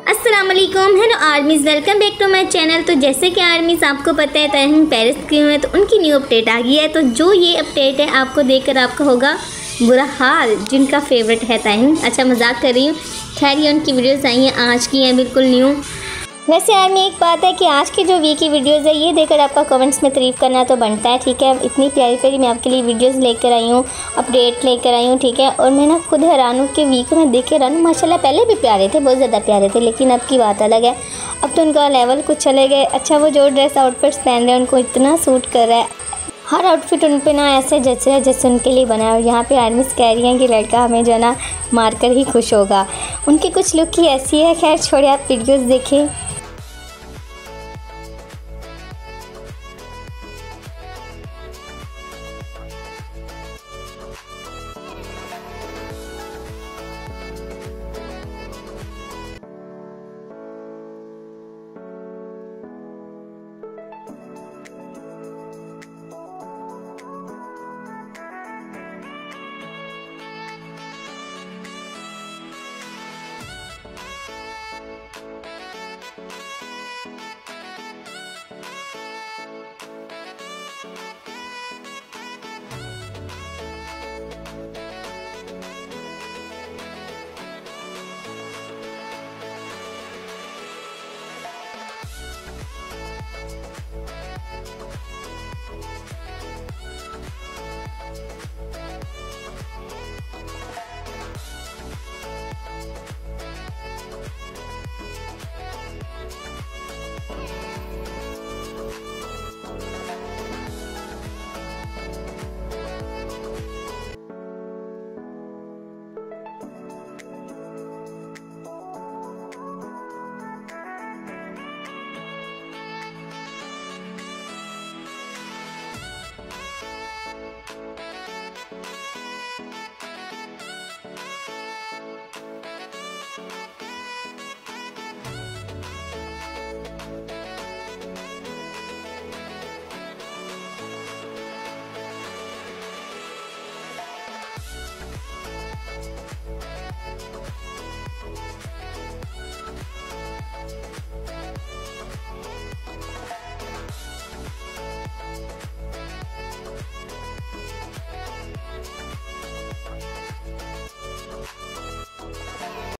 अस्सलाम वालेकुम, hello armies, welcome back to my channel. तो जैसे कि आर्मीज़ आपको पता है तहसीन पेरिस की हुए तो उनकी न्यू अपडेट आ गई है। तो जो ये अपडेट है आपको देखकर आपका होगा बुरा हाल, जिनका फेवरेट है तहसीन। अच्छा, मजाक कर रही हूँ। खैर, ये उनकी वीडियोस आई हैं, आज की हैं, बिल्कुल न्यू। वैसे आर्मी एक बात है कि आज की जो वी की वीडियोज़ है ये देखकर आपका कमेंट्स में तारीफ़ करना तो बनता है, ठीक है। इतनी प्यारी प्यारी मैं आपके लिए वीडियोस लेकर आई हूँ, अपडेट लेकर आई हूँ, ठीक है। और मैं ना खुद हैरान हूँ कि वी को मैं देख के हैरान हूँ। माशाल्लाह पहले भी प्यारे थे, बहुत ज़्यादा प्यारे थे, लेकिन अब की बात अलग है। अब तो उनका लेवल कुछ चले गए। अच्छा, वो जो ड्रेस आउटफिट्स पहन रहे हैं उनको इतना सूट कर रहा है, हर आउटफिट उन पे ना ऐसे जच रहा है जैसे उनके लिए बना है। और यहाँ पे आर्मीज़ कह रही हैं कि लड़का हमें जो है ना मारकर ही खुश होगा। उनकी कुछ लुक ही ऐसी है। खैर छोड़िए, आप वीडियोस देखें।